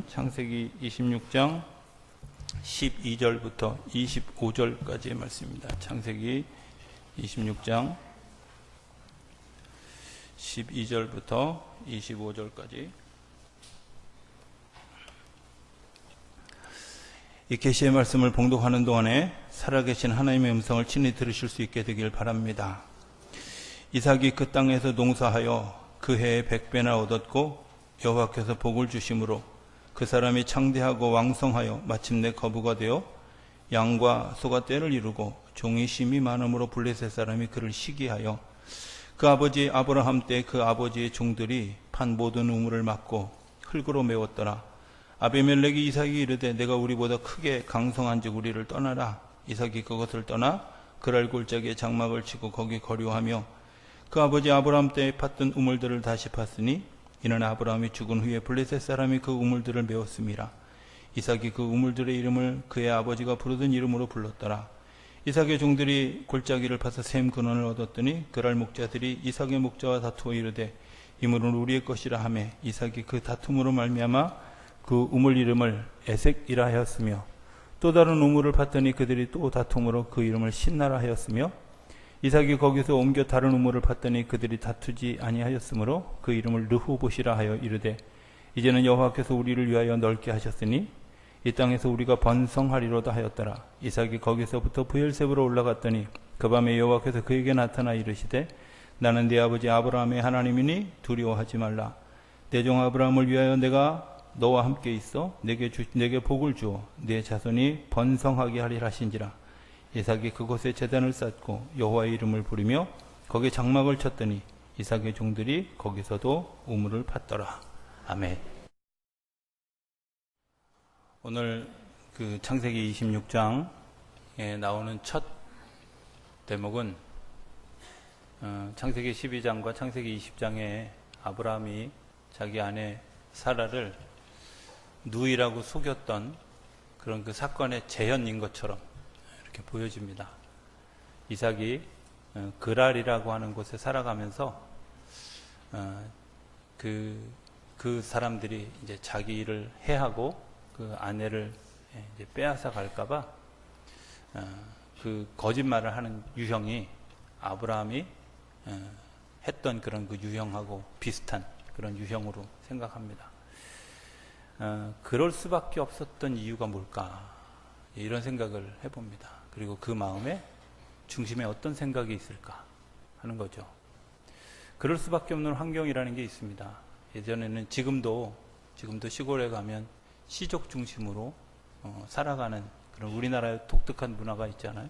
창세기 26장 12절부터 25절까지의 말씀입니다. 창세기 26장 12절부터 25절까지. 이 계시의 말씀을 봉독하는 동안에 살아계신 하나님의 음성을 친히 들으실 수 있게 되길 바랍니다. 이삭이 그 땅에서 농사하여 그 해에 100배나 얻었고 여호와께서 복을 주심으로 그 사람이 창대하고 왕성하여 마침내 거부가 되어 양과 소가 떼를 이루고 종이 심이 많음으로 블레셋 사람이 그를 시기하여 그 아버지 아브라함 때 그 아버지의 종들이 판 모든 우물을 막고 흙으로 메웠더라. 아비멜렉이 이삭이 이르되 내가 우리보다 크게 강성한즉 우리를 떠나라. 이삭이 그것을 떠나 그랄 골짜기에 장막을 치고 거기 거류하며 그 아버지 아브라함 때에 팠던 우물들을 다시 팠으니 이는 아브라함이 죽은 후에 블레셋 사람이 그 우물들을 메웠음이라. 이삭이 그 우물들의 이름을 그의 아버지가 부르던 이름으로 불렀더라. 이삭의 종들이 골짜기를 파서 샘 근원을 얻었더니 그랄 목자들이 이삭의 목자와 다투어 이르되 이 물은 우리의 것이라 하매 이삭이 그 다툼으로 말미암아 그 우물 이름을 에색이라 하였으며 또 다른 우물을 팠더니 그들이 또 다툼으로 그 이름을 신나라 하였으며 이삭이 거기서 옮겨 다른 우물을 팠더니 그들이 다투지 아니하였으므로 그 이름을 르호봇이라 하여 이르되 이제는 여호와께서 우리를 위하여 넓게 하셨으니 이 땅에서 우리가 번성하리로다 하였더라. 이삭이 거기서부터 브엘세브로 올라갔더니 그 밤에 여호와께서 그에게 나타나 이르시되 나는 네 아버지 아브라함의 하나님이니 두려워하지 말라. 내 종 아브라함을 위하여 내가 너와 함께 있어 내게 복을 주어 네 자손이 번성하게 하리라 하신지라. 이삭이 그곳에 제단을 쌓고 여호와의 이름을 부르며 거기에 장막을 쳤더니 이삭의 종들이 거기서도 우물을 팠더라. 아멘. 오늘 그 창세기 26장에 나오는 첫 대목은 창세기 12장과 창세기 20장에 아브라함이 자기 아내 사라를 누이라고 속였던 그런 그 사건의 재현인 것처럼 이렇게 보여집니다. 이삭이 그랄이라고 하는 곳에 살아가면서 그 사람들이 이제 자기를 해하고 그 아내를 이제 빼앗아 갈까봐 그 거짓말을 하는 유형이 아브라함이 했던 그런 그 유형하고 비슷한 그런 유형으로 생각합니다. 그럴 수밖에 없었던 이유가 뭘까? 이런 생각을 해봅니다. 그리고 그 마음의 중심에 어떤 생각이 있을까 하는 거죠. 그럴 수밖에 없는 환경이라는 게 있습니다. 예전에는 지금도 시골에 가면 시족 중심으로 살아가는 그런 우리나라의 독특한 문화가 있잖아요.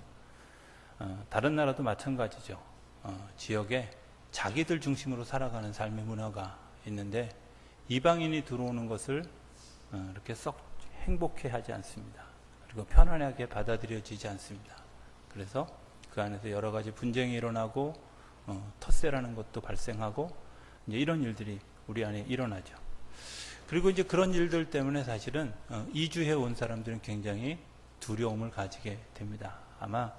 다른 나라도 마찬가지죠. 지역에 자기들 중심으로 살아가는 삶의 문화가 있는데 이방인이 들어오는 것을 이렇게 썩 행복해 하지 않습니다. 그리고 편안하게 받아들여지지 않습니다. 그래서 그 안에서 여러 가지 분쟁이 일어나고 텃세라는 것도 발생하고 이제 이런 일들이 우리 안에 일어나죠. 그리고 이제 그런 일들 때문에 사실은 이주해 온 사람들은 굉장히 두려움을 가지게 됩니다. 아마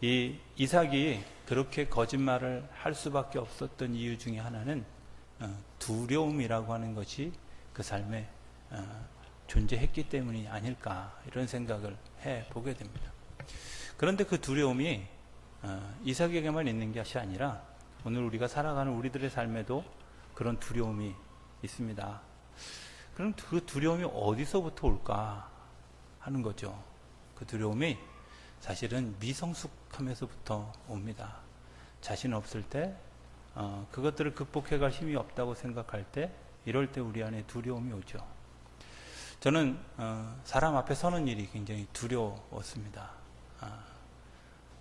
이 이삭이 그렇게 거짓말을 할 수밖에 없었던 이유 중에 하나는 두려움이라고 하는 것이 그 삶에 존재했기 때문이 아닐까 이런 생각을 해보게 됩니다. 그런데 그 두려움이 이삭에게만 있는 것이 아니라 오늘 우리가 살아가는 우리들의 삶에도 그런 두려움이 있습니다. 그럼 그 두려움이 어디서부터 올까 하는 거죠. 그 두려움이 사실은 미성숙함에서부터 옵니다. 자신 없을 때 그것들을 극복해갈 힘이 없다고 생각할 때 이럴 때 우리 안에 두려움이 오죠. 저는 사람 앞에 서는 일이 굉장히 두려웠습니다.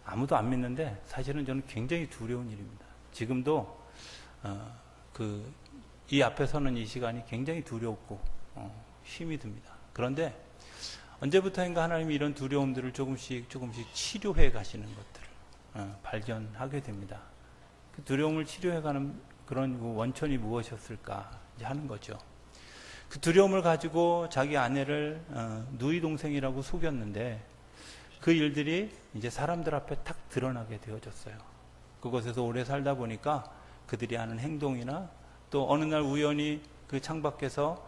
아무도 안 믿는데 사실은 저는 굉장히 두려운 일입니다. 지금도 이 앞에 서는 이 시간이 굉장히 두렵고 힘이 듭니다. 그런데 언제부터인가 하나님이 이런 두려움들을 조금씩 치료해 가시는 것들을 발견하게 됩니다. 그 두려움을 치료해가는 그런 원천이 무엇이었을까 하는 거죠. 그 두려움을 가지고 자기 아내를 누이 동생이라고 속였는데 그 일들이 이제 사람들 앞에 탁 드러나게 되어졌어요. 그곳에서 오래 살다 보니까 그들이 하는 행동이나 또 어느 날 우연히 그 창밖에서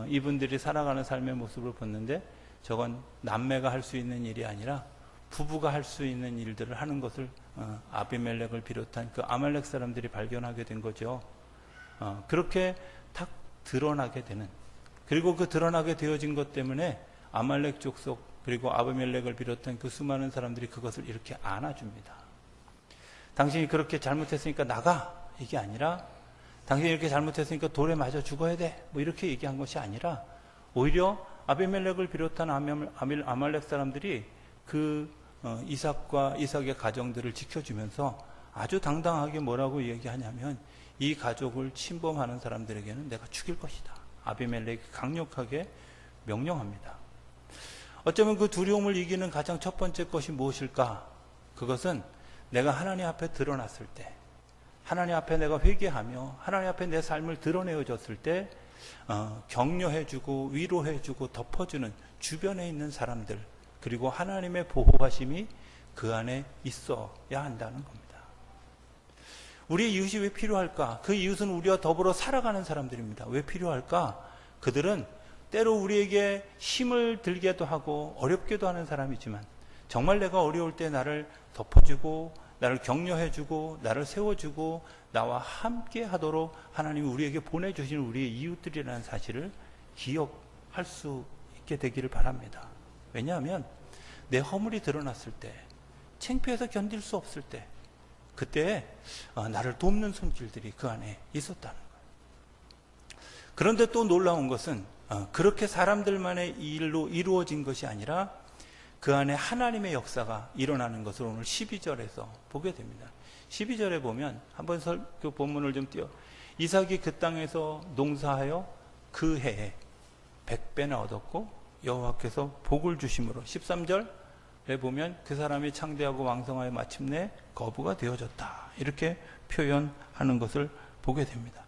이분들이 살아가는 삶의 모습을 봤는데 저건 남매가 할 수 있는 일이 아니라 부부가 할 수 있는 일들을 하는 것을 아비멜렉을 비롯한 그 아말렉 사람들이 발견하게 된 거죠. 그렇게 탁 드러나게 되는, 그리고 그 드러나게 되어진 것 때문에 아말렉 족속 그리고 아비멜렉을 비롯한 그 수많은 사람들이 그것을 이렇게 안아줍니다. 당신이 그렇게 잘못했으니까 나가, 이게 아니라 당신이 이렇게 잘못했으니까 돌에 맞아 죽어야 돼, 뭐 이렇게 얘기한 것이 아니라 오히려 아비멜렉을 비롯한 아말렉 사람들이 그 이삭의 가정들을 지켜주면서 아주 당당하게 뭐라고 얘기하냐면 이 가족을 침범하는 사람들에게는 내가 죽일 것이다. 아비멜렉이 강력하게 명령합니다. 어쩌면 그 두려움을 이기는 가장 첫 번째 것이 무엇일까? 그것은 내가 하나님 앞에 드러났을 때, 하나님 앞에 내가 회개하며 하나님 앞에 내 삶을 드러내어졌을 때 격려해주고 위로해주고 덮어주는 주변에 있는 사람들, 그리고 하나님의 보호하심이 그 안에 있어야 한다는 겁니다. 우리의 이웃이 왜 필요할까? 그 이웃은 우리와 더불어 살아가는 사람들입니다. 왜 필요할까? 그들은 때로 우리에게 힘을 들게도 하고 어렵게도 하는 사람이지만 정말 내가 어려울 때 나를 덮어주고 나를 격려해주고 나를 세워주고 나와 함께 하도록 하나님이 우리에게 보내주신 우리의 이웃들이라는 사실을 기억할 수 있게 되기를 바랍니다. 왜냐하면 내 허물이 드러났을 때, 창피해서 견딜 수 없을 때, 그때 나를 돕는 손길들이 그 안에 있었다는 거예요. 그런데 또 놀라운 것은 그렇게 사람들만의 일로 이루어진 것이 아니라 그 안에 하나님의 역사가 일어나는 것을 오늘 12절에서 보게 됩니다. 12절에 보면 한번 그 본문을 좀 띄워. 이삭이 그 땅에서 농사하여 그 해에 100배나 얻었고 여호와께서 복을 주심으로, 13절에 보면 그 사람이 창대하고 왕성하여 마침내 거부가 되어졌다, 이렇게 표현하는 것을 보게 됩니다.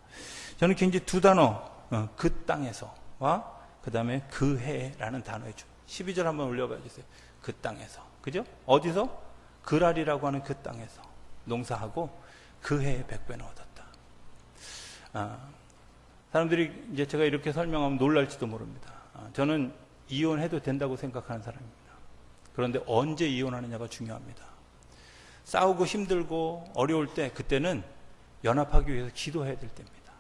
저는 굉장히 두 단어, 그 땅에서와 그 다음에 그 해라는 단어에 12절 한번 올려봐 주세요. 그 땅에서, 그죠? 어디서? 그랄이라고 하는 그 땅에서 농사하고 그 해에 100배나 얻었다. 사람들이 이제 제가 이렇게 설명하면 놀랄지도 모릅니다. 저는 이혼해도 된다고 생각하는 사람입니다. 그런데 언제 이혼하느냐가 중요합니다. 싸우고 힘들고 어려울 때, 그때는 연합하기 위해서 기도해야 될 때입니다.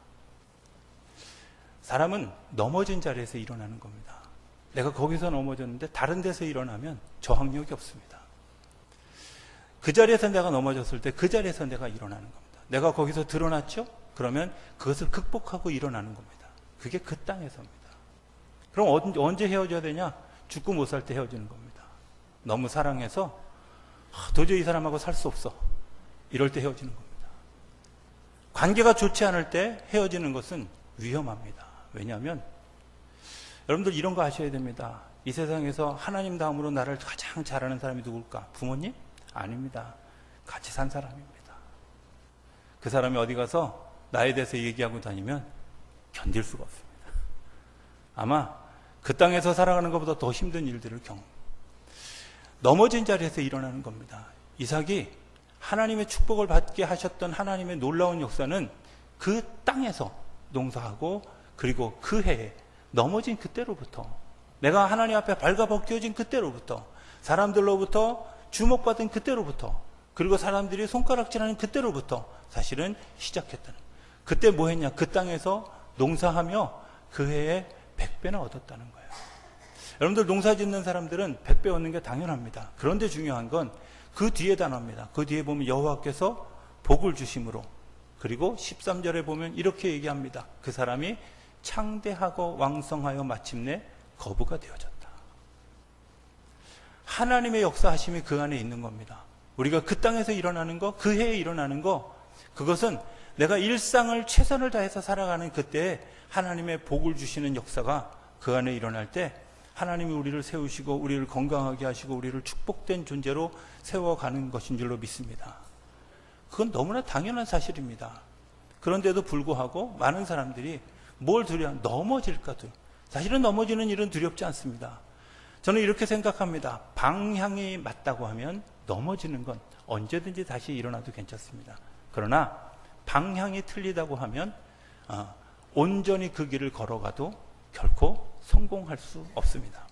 사람은 넘어진 자리에서 일어나는 겁니다. 내가 거기서 넘어졌는데 다른 데서 일어나면 저항력이 없습니다. 그 자리에서 내가 넘어졌을 때 그 자리에서 내가 일어나는 겁니다. 내가 거기서 드러났죠? 그러면 그것을 극복하고 일어나는 겁니다. 그게 그 땅에서입니다. 그럼 언제 헤어져야 되냐? 죽고 못 살 때 헤어지는 겁니다. 너무 사랑해서 도저히 이 사람하고 살 수 없어, 이럴 때 헤어지는 겁니다. 관계가 좋지 않을 때 헤어지는 것은 위험합니다. 왜냐하면 여러분들 이런 거 아셔야 됩니다. 이 세상에서 하나님 다음으로 나를 가장 잘하는 사람이 누굴까? 부모님? 아닙니다. 같이 산 사람입니다. 그 사람이 어디 가서 나에 대해서 얘기하고 다니면 견딜 수가 없습니다. 아마 그 땅에서 살아가는 것보다 더 힘든 일들을 넘어진 자리에서 일어나는 겁니다. 이삭이 하나님의 축복을 받게 하셨던 하나님의 놀라운 역사는 그 땅에서 농사하고, 그리고 그 해에 넘어진 그때로부터, 내가 하나님 앞에 발가벗겨진 그때로부터, 사람들로부터 주목받은 그때로부터, 그리고 사람들이 손가락질하는 그때로부터 사실은 시작했다는, 그때 뭐 했냐? 그 땅에서 농사하며 그 해에 100배나 얻었다는 거예요. 여러분들 농사 짓는 사람들은 100배 얻는 게 당연합니다. 그런데 중요한 건 그 뒤에 단어입니다. 그 뒤에 보면 여호와께서 복을 주심으로, 그리고 13절에 보면 이렇게 얘기합니다. 그 사람이 창대하고 왕성하여 마침내 거부가 되어졌다. 하나님의 역사하심이 그 안에 있는 겁니다. 우리가 그 땅에서 일어나는 거, 그 해에 일어나는 거, 그것은 내가 일상을 최선을 다해서 살아가는 그때에 하나님의 복을 주시는 역사가 그 안에 일어날 때 하나님이 우리를 세우시고 우리를 건강하게 하시고 우리를 축복된 존재로 세워가는 것인 줄로 믿습니다. 그건 너무나 당연한 사실입니다. 그런데도 불구하고 많은 사람들이 뭘 두려워? 넘어질까 두려워. 사실은 넘어지는 일은 두렵지 않습니다. 저는 이렇게 생각합니다. 방향이 맞다고 하면 넘어지는 건 언제든지 다시 일어나도 괜찮습니다. 그러나 방향이 틀리다고 하면 온전히 그 길을 걸어가도 결코 성공할 수 없습니다.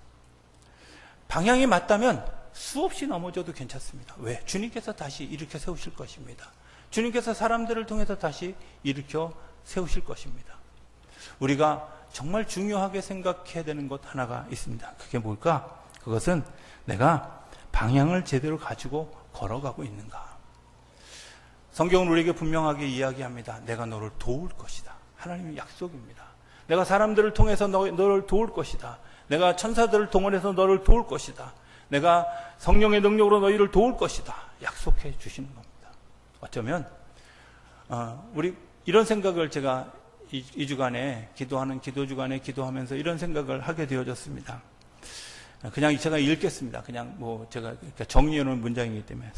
방향이 맞다면 수없이 넘어져도 괜찮습니다. 왜? 주님께서 다시 일으켜 세우실 것입니다. 주님께서 사람들을 통해서 다시 일으켜 세우실 것입니다. 우리가 정말 중요하게 생각해야 되는 것 하나가 있습니다. 그게 뭘까? 그것은 내가 방향을 제대로 가지고 걸어가고 있는가. 성경은 우리에게 분명하게 이야기합니다. 내가 너를 도울 것이다. 하나님의 약속입니다. 내가 사람들을 통해서 너를 도울 것이다. 내가 천사들을 동원해서 너를 도울 것이다. 내가 성령의 능력으로 너희를 도울 것이다. 약속해 주시는 겁니다. 어쩌면 우리 이런 생각을 제가 이 주간에 기도하는 기도 주간에 기도하면서 이런 생각을 하게 되어졌습니다. 그냥 제가 읽겠습니다. 그냥 제가 정리해 놓은 문장이기 때문에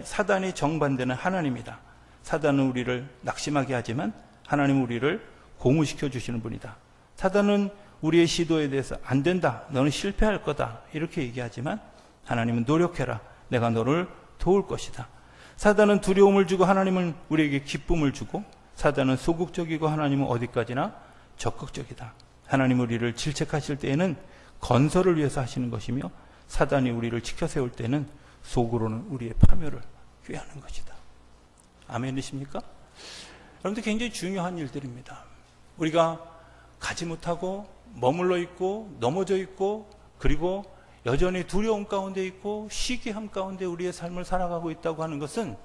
사단이 정반대는 하나님이다. 사단은 우리를 낙심하게 하지만 하나님은 우리를 고무시켜 주시는 분이다. 사단은 우리의 시도에 대해서 안 된다. 너는 실패할 거다. 이렇게 얘기하지만 하나님은 노력해라. 내가 너를 도울 것이다. 사단은 두려움을 주고 하나님은 우리에게 기쁨을 주고 사단은 소극적이고 하나님은 어디까지나 적극적이다. 하나님 우리를 질책하실 때에는 건설을 위해서 하시는 것이며 사단이 우리를 지켜 세울 때는 속으로는 우리의 파멸을 꾀하는 것이다. 아멘이십니까? 여러분들 굉장히 중요한 일들입니다. 우리가 가지 못하고 머물러 있고 넘어져 있고 그리고 여전히 두려움 가운데 있고 시기함 가운데 우리의 삶을 살아가고 있다고 하는 것은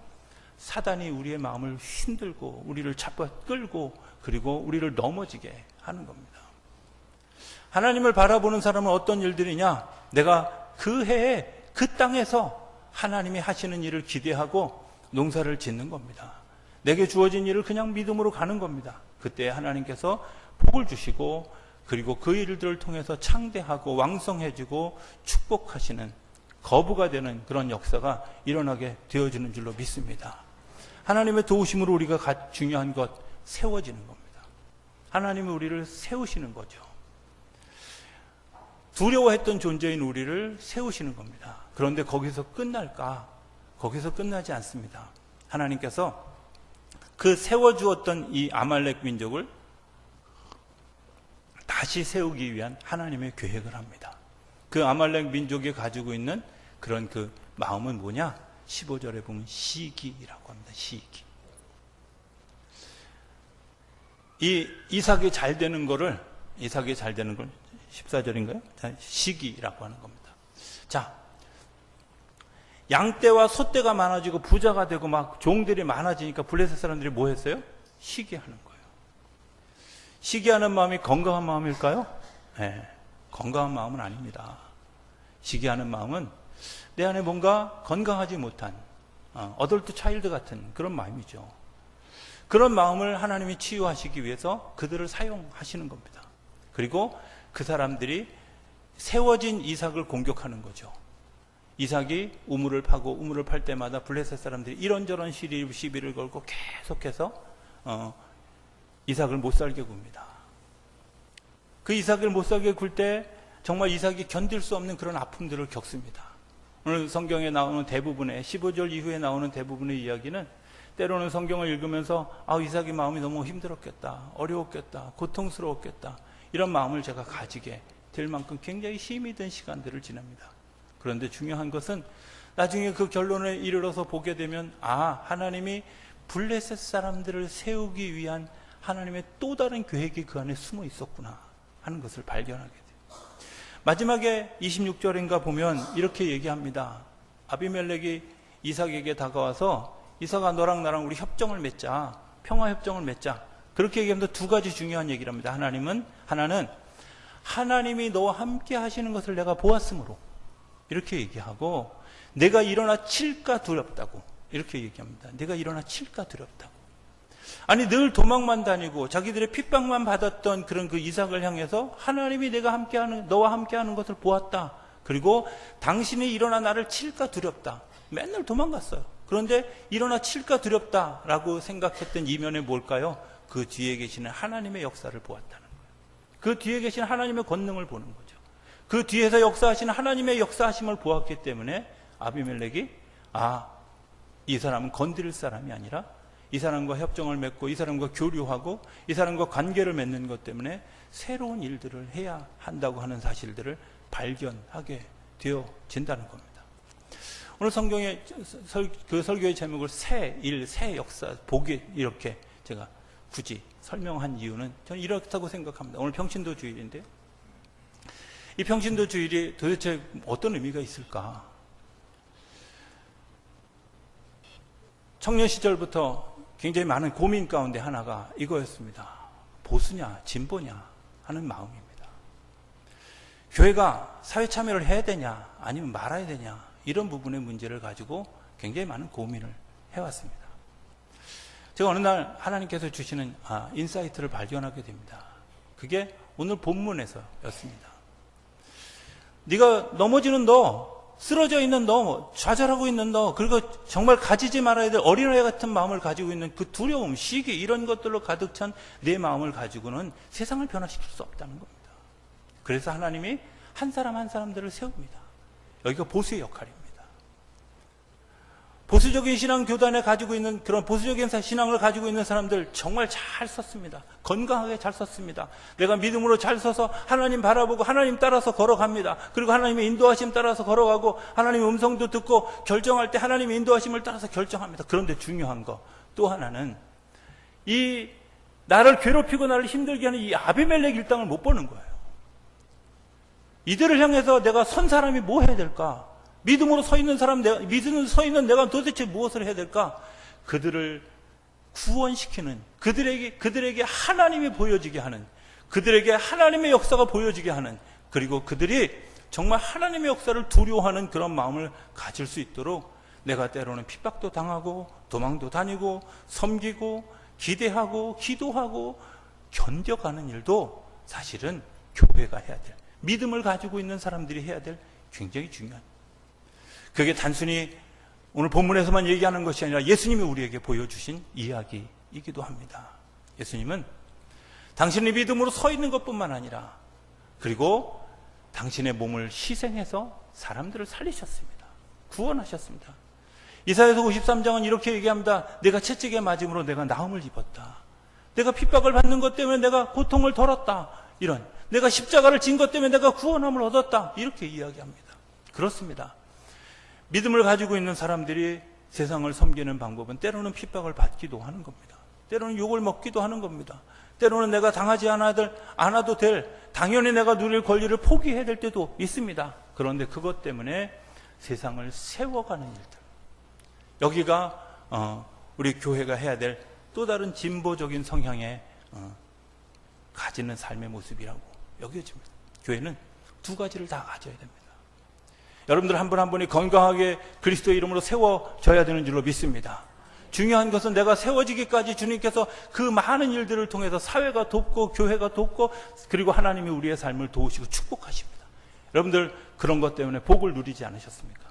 사단이 우리의 마음을 힘들고 우리를 잡아 끌고 그리고 우리를 넘어지게 하는 겁니다. 하나님을 바라보는 사람은 어떤 일들이냐? 내가 그 해에 그 땅에서 하나님이 하시는 일을 기대하고 농사를 짓는 겁니다. 내게 주어진 일을 그냥 믿음으로 가는 겁니다. 그때 하나님께서 복을 주시고 그리고 그 일들을 통해서 창대하고 왕성해지고 축복하시는 거부가 되는 그런 역사가 일어나게 되어지는 줄로 믿습니다. 하나님의 도우심으로 우리가 중요한 것 세워지는 겁니다. 하나님은 우리를 세우시는 거죠. 두려워했던 존재인 우리를 세우시는 겁니다. 그런데 거기서 끝날까? 거기서 끝나지 않습니다. 하나님께서 그 세워주었던 이 아말렉 민족을 다시 세우기 위한 하나님의 계획을 합니다. 그 아말렉 민족이 가지고 있는 그런 그 마음은 뭐냐? 15절에 보면 시기라고 합니다. 시기. 이 이삭이 잘 되는 걸 14절인가요? 시기라고 하는 겁니다. 자, 양떼와 소떼가 많아지고 부자가 되고 막 종들이 많아지니까 블레셋 사람들이 뭐 했어요? 시기하는 거예요. 시기하는 마음이 건강한 마음일까요? 네, 건강한 마음은 아닙니다. 시기하는 마음은 내 안에 뭔가 건강하지 못한 어덜트 차일드 같은 그런 마음이죠. 그런 마음을 하나님이 치유하시기 위해서 그들을 사용하시는 겁니다. 그리고 그 사람들이 세워진 이삭을 공격하는 거죠. 이삭이 우물을 파고 우물을 팔 때마다 블레셋 사람들이 이런저런 시비를 걸고 계속해서 이삭을 못 살게 굽니다. 그 이삭을 못 살게 굴 때 정말 이삭이 견딜 수 없는 그런 아픔들을 겪습니다. 오늘 성경에 나오는 대부분의 15절 이후에 나오는 대부분의 이야기는 때로는 성경을 읽으면서 이삭이 마음이 너무 힘들었겠다, 어려웠겠다, 고통스러웠겠다 이런 마음을 제가 가지게 될 만큼 굉장히 힘이 든 시간들을 지납니다. 그런데 중요한 것은 나중에 그 결론에 이르러서 보게 되면 하나님이 블레셋 사람들을 세우기 위한 하나님의 또 다른 계획이 그 안에 숨어 있었구나 하는 것을 발견하게 돼요. 마지막에 26절인가 보면 이렇게 얘기합니다. 아비멜렉이 이삭에게 다가와서 이삭아 너랑 나랑 우리 협정을 맺자. 평화협정을 맺자. 그렇게 얘기하면서 두 가지 중요한 얘기를 합니다. 하나는 하나님이 너와 함께 하시는 것을 내가 보았으므로 이렇게 얘기하고 내가 일어나 칠까 두렵다고 이렇게 얘기합니다. 내가 일어나 칠까 두렵다고. 아니 늘 도망만 다니고 자기들의 핍박만 받았던 그런 그 이삭을 향해서 하나님이 너와 함께하는 것을 보았다. 그리고 당신이 일어나 나를 칠까 두렵다. 맨날 도망갔어요. 그런데 일어나 칠까 두렵다라고 생각했던 이면에 뭘까요? 그 뒤에 계시는 하나님의 역사를 보았다는 거예요. 그 뒤에 계신 하나님의 권능을 보는 거죠. 그 뒤에서 역사하시는 하나님의 역사하심을 보았기 때문에 아비멜렉이 이 사람은 건드릴 사람이 아니라 이 사람과 협정을 맺고 이 사람과 교류하고 이 사람과 관계를 맺는 것 때문에 새로운 일들을 해야 한다고 하는 사실들을 발견하게 되어진다는 겁니다. 오늘 성경의 그 설교의 제목을 새 일, 새 역사, 복이 이렇게 제가 굳이 설명한 이유는 저는 이렇다고 생각합니다. 오늘 평신도 주일인데요. 이 평신도 주일이 도대체 어떤 의미가 있을까? 청년 시절부터 굉장히 많은 고민 가운데 하나가 이거였습니다. 보수냐, 진보냐 하는 마음입니다. 교회가 사회 참여를 해야 되냐, 아니면 말아야 되냐, 이런 부분의 문제를 가지고 굉장히 많은 고민을 해왔습니다. 제가 어느 날 하나님께서 주시는 인사이트를 발견하게 됩니다. 그게 오늘 본문에서였습니다. 네가 넘어지는 너, 쓰러져 있는 너, 좌절하고 있는 너, 그리고 정말 가지지 말아야 될 어린아이 같은 마음을 가지고 있는 그 두려움, 시기 이런 것들로 가득 찬 내 마음을 가지고는 세상을 변화시킬 수 없다는 겁니다. 그래서 하나님이 한 사람 한 사람들을 세웁니다. 여기가 보수의 역할입니다. 보수적인 신앙 교단에 가지고 있는 그런 보수적인 신앙을 가지고 있는 사람들 정말 잘 썼습니다. 건강하게 잘 썼습니다. 내가 믿음으로 잘 서서 하나님 바라보고 하나님 따라서 걸어갑니다. 그리고 하나님의 인도하심 따라서 걸어가고 하나님의 음성도 듣고 결정할 때 하나님의 인도하심을 따라서 결정합니다. 그런데 중요한 거 또 하나는 이 나를 괴롭히고 나를 힘들게 하는 이 아비멜렉 일당을 못 보는 거예요. 이들을 향해서 내가 선 사람이 뭐 해야 될까? 믿음으로 서 있는 사람, 믿음으로 서 있는 내가 도대체 무엇을 해야 될까? 그들을 구원시키는, 그들에게 하나님이 보여지게 하는, 그들에게 하나님의 역사가 보여지게 하는, 그리고 그들이 정말 하나님의 역사를 두려워하는 그런 마음을 가질 수 있도록 내가 때로는 핍박도 당하고, 도망도 다니고, 섬기고, 기대하고, 기도하고, 견뎌가는 일도 사실은 교회가 해야 될, 믿음을 가지고 있는 사람들이 해야 될 굉장히 중요한, 그게 단순히 오늘 본문에서만 얘기하는 것이 아니라 예수님이 우리에게 보여주신 이야기이기도 합니다. 예수님은 당신의 믿음으로 서 있는 것뿐만 아니라 그리고 당신의 몸을 희생해서 사람들을 살리셨습니다. 구원하셨습니다. 이사야서 53장은 이렇게 얘기합니다. 내가 채찍에 맞음으로 내가 나음을 입었다. 내가 핍박을 받는 것 때문에 내가 고통을 덜었다. 이런, 내가 십자가를 진 것 때문에 내가 구원함을 얻었다. 이렇게 이야기합니다. 그렇습니다. 믿음을 가지고 있는 사람들이 세상을 섬기는 방법은 때로는 핍박을 받기도 하는 겁니다. 때로는 욕을 먹기도 하는 겁니다. 때로는 내가 당하지 않아도 될, 당연히 내가 누릴 권리를 포기해야 될 때도 있습니다. 그런데 그것 때문에 세상을 세워가는 일들, 여기가 우리 교회가 해야 될 또 다른 진보적인 성향의 가지는 삶의 모습이라고 여겨집니다. 교회는 두 가지를 다 가져야 됩니다. 여러분들 한 분 한 분이 건강하게 그리스도의 이름으로 세워져야 되는 줄로 믿습니다. 중요한 것은 내가 세워지기까지 주님께서 그 많은 일들을 통해서 사회가 돕고 교회가 돕고 그리고 하나님이 우리의 삶을 도우시고 축복하십니다. 여러분들 그런 것 때문에 복을 누리지 않으셨습니까?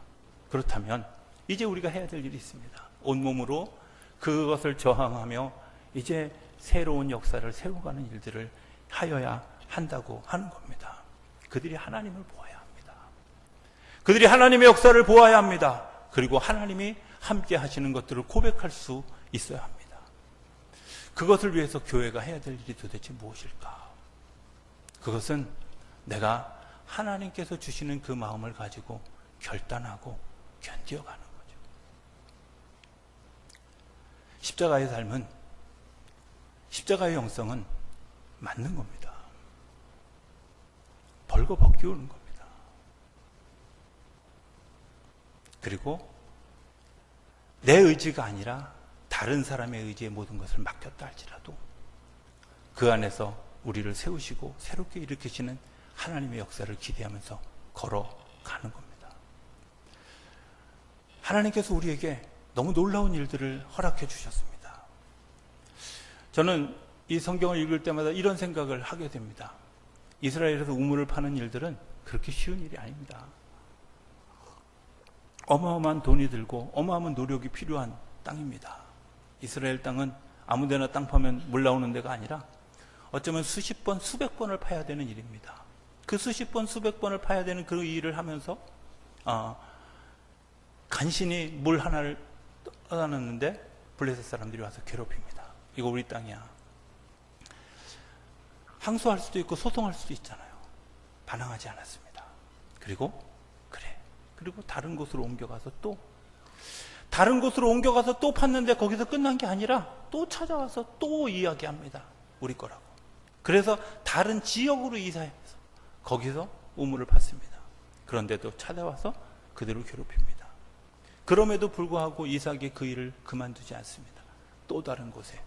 그렇다면 이제 우리가 해야 될 일이 있습니다. 온몸으로 그것을 저항하며 이제 새로운 역사를 세워가는 일들을 하여야 한다고 하는 겁니다. 그들이 하나님을 보아야 합니다. 그들이 하나님의 역사를 보아야 합니다. 그리고 하나님이 함께 하시는 것들을 고백할 수 있어야 합니다. 그것을 위해서 교회가 해야 될 일이 도대체 무엇일까? 그것은 내가 하나님께서 주시는 그 마음을 가지고 결단하고 견뎌가는 거죠. 십자가의 삶은, 십자가의 영성은 맞는 겁니다. 벌거벗기우는 겁니다. 그리고 내 의지가 아니라 다른 사람의 의지에 모든 것을 맡겼다 할지라도 그 안에서 우리를 세우시고 새롭게 일으키시는 하나님의 역사를 기대하면서 걸어가는 겁니다. 하나님께서 우리에게 너무 놀라운 일들을 허락해 주셨습니다. 저는 이 성경을 읽을 때마다 이런 생각을 하게 됩니다. 이스라엘에서 우물을 파는 일들은 그렇게 쉬운 일이 아닙니다. 어마어마한 돈이 들고 어마어마한 노력이 필요한 땅입니다. 이스라엘 땅은 아무데나 땅 파면 물 나오는 데가 아니라 어쩌면 수십 번, 수백 번을 파야 되는 일입니다. 그 수십 번, 수백 번을 파야 되는 그 일을 하면서 간신히 물 하나를 떠다녔는데 블레셋 사람들이 와서 괴롭힙니다. 이거 우리 땅이야. 항소할 수도 있고 소송할 수도 있잖아요. 반항하지 않았습니다. 그리고 다른 곳으로 옮겨가서 또 팠는데 거기서 끝난 게 아니라 또 찾아와서 또 이야기합니다. 우리 거라고. 그래서 다른 지역으로 이사해서 거기서 우물을 팠습니다. 그런데도 찾아와서 그대로 괴롭힙니다. 그럼에도 불구하고 이삭이 그 일을 그만두지 않습니다. 또 다른 곳에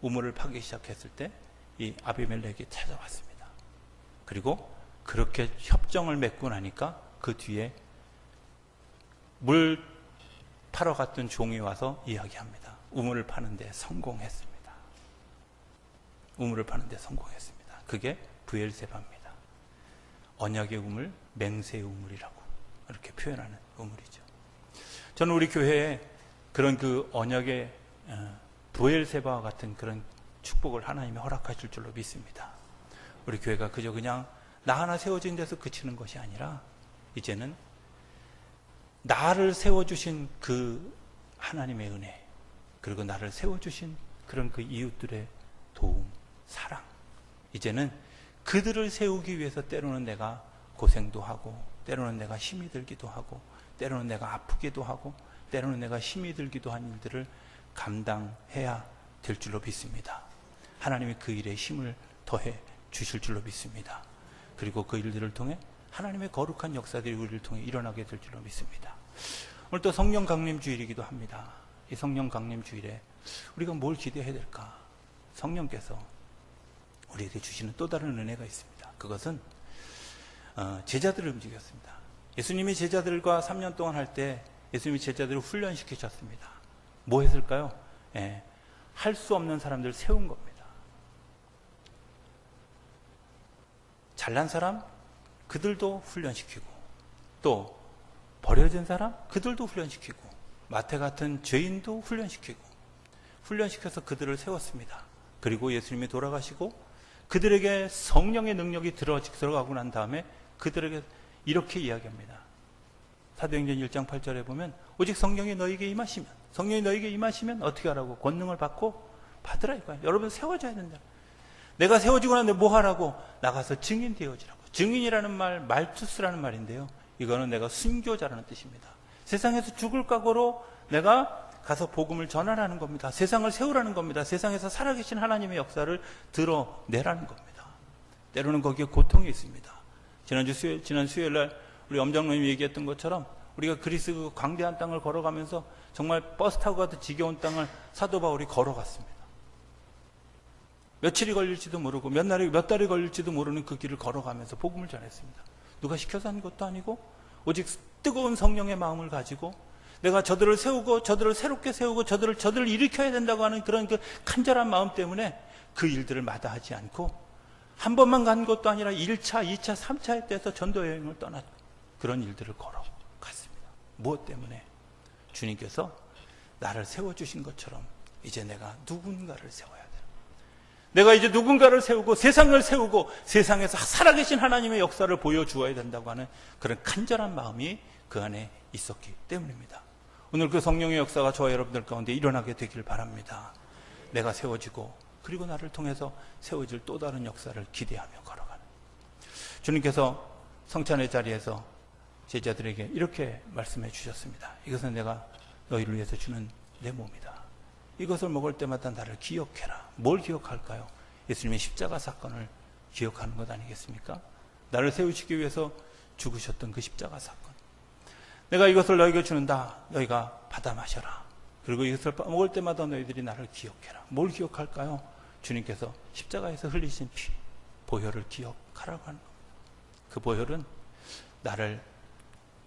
우물을 파기 시작했을 때 이 아비멜렉이 찾아왔습니다. 그리고 그렇게 협정을 맺고 나니까 그 뒤에 물 파러 갔던 종이 와서 이야기합니다. 우물을 파는데 성공했습니다. 우물을 파는데 성공했습니다. 그게 브엘세바입니다. 언약의 우물, 맹세의 우물이라고 이렇게 표현하는 우물이죠. 저는 우리 교회에 그런 그 언약의 브엘세바와 같은 그런 축복을 하나님이 허락하실 줄로 믿습니다. 우리 교회가 그저 그냥 나 하나 세워진 데서 그치는 것이 아니라 이제는 나를 세워주신 그 하나님의 은혜, 그리고 나를 세워주신 그런 그 이웃들의 도움, 사랑, 이제는 그들을 세우기 위해서 때로는 내가 고생도 하고, 때로는 내가 힘이 들기도 하고, 때로는 내가 아프기도 하고, 때로는 내가 힘이 들기도 한 일들을 감당해야 될 줄로 믿습니다. 하나님이 그 일에 힘을 더해 주실 줄로 믿습니다. 그리고 그 일들을 통해 하나님의 거룩한 역사들이 우리를 통해 일어나게 될 줄로 믿습니다. 오늘 또 성령 강림 주일이기도 합니다. 이 성령 강림 주일에 우리가 뭘 기대해야 될까? 성령께서 우리에게 주시는 또 다른 은혜가 있습니다. 그것은 제자들을 움직였습니다. 예수님이 제자들과 3년 동안 할 때 예수님이 제자들을 훈련시키셨습니다. 뭐 했을까요? 할 수 없는 사람들 세운 겁니다. 잘난 사람, 그들도 훈련시키고, 또 버려진 사람, 그들도 훈련시키고, 마태 같은 죄인도 훈련시켜서 그들을 세웠습니다. 그리고 예수님이 돌아가시고 그들에게 성령의 능력이 들어가고 난 다음에 그들에게 이렇게 이야기합니다. 사도행전 1장 8절에 보면 오직 성령이 너에게 임하시면 어떻게 하라고? 권능을 받으라 이거야. 여러분 세워져야 된다. 내가 세워지고 나는데 뭐 하라고? 나가서 증인 되어지라고. 증인이라는 말, 말투스라는 말인데요. 이거는 내가 순교자라는 뜻입니다. 세상에서 죽을 각오로 내가 가서 복음을 전하라는 겁니다. 세상을 세우라는 겁니다. 세상에서 살아계신 하나님의 역사를 드러내라는 겁니다. 때로는 거기에 고통이 있습니다. 지난 수요일날 우리 엄장로님이 얘기했던 것처럼 우리가 그리스 그 광대한 땅을 걸어가면서 정말 버스 타고 가도 지겨운 땅을 사도 바울이 걸어갔습니다. 며칠이 걸릴지도 모르고 몇 달이 걸릴지도 모르는 그 길을 걸어가면서 복음을 전했습니다. 누가 시켜서 한 것도 아니고 오직 뜨거운 성령의 마음을 가지고 내가 저들을 세우고 저들을 새롭게 세우고 저들을 일으켜야 된다고 하는 그런 그 간절한 마음 때문에 그 일들을 마다하지 않고 한 번만 간 것도 아니라 1차, 2차, 3차에 떼서 전도 여행을 떠났고 그런 일들을 걸어갔습니다. 무엇 때문에? 주님께서 나를 세워주신 것처럼 이제 내가 누군가를 세워야 돼요. 내가 이제 누군가를 세우고 세상을 세우고 세상에서 살아계신 하나님의 역사를 보여주어야 된다고 하는 그런 간절한 마음이 그 안에 있었기 때문입니다. 오늘 그 성령의 역사가 저와 여러분들 가운데 일어나게 되길 바랍니다. 내가 세워지고 그리고 나를 통해서 세워질 또 다른 역사를 기대하며 걸어가는 주님께서 성찬의 자리에서 제자들에게 이렇게 말씀해 주셨습니다. 이것은 내가 너희를 위해서 주는 내 몸이다. 이것을 먹을 때마다 나를 기억해라. 뭘 기억할까요? 예수님의 십자가 사건을 기억하는 것 아니겠습니까? 나를 세우시기 위해서 죽으셨던 그 십자가 사건. 내가 이것을 너희에게 주는다. 너희가 받아 마셔라. 그리고 이것을 먹을 때마다 너희들이 나를 기억해라. 뭘 기억할까요? 주님께서 십자가에서 흘리신 피, 보혈을 기억하라고 하는 겁니다. 그 보혈은 나를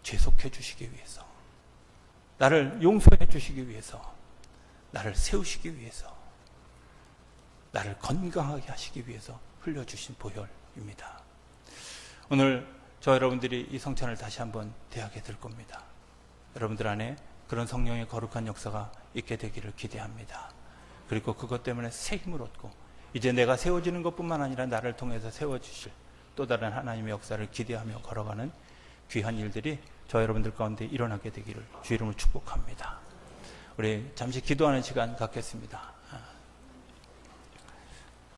죄속해 주시기 위해서, 나를 용서해 주시기 위해서, 나를 세우시기 위해서, 나를 건강하게 하시기 위해서 흘려주신 보혈입니다. 오늘 저 여러분들이 이 성찬을 다시 한번 대하게 될 겁니다. 여러분들 안에 그런 성령의 거룩한 역사가 있게 되기를 기대합니다. 그리고 그것 때문에 새 힘을 얻고 이제 내가 세워지는 것뿐만 아니라 나를 통해서 세워주실 또 다른 하나님의 역사를 기대하며 걸어가는 귀한 일들이 저 여러분들 가운데 일어나게 되기를 주 이름으로 축복합니다. 우리 잠시 기도하는 시간 갖겠습니다.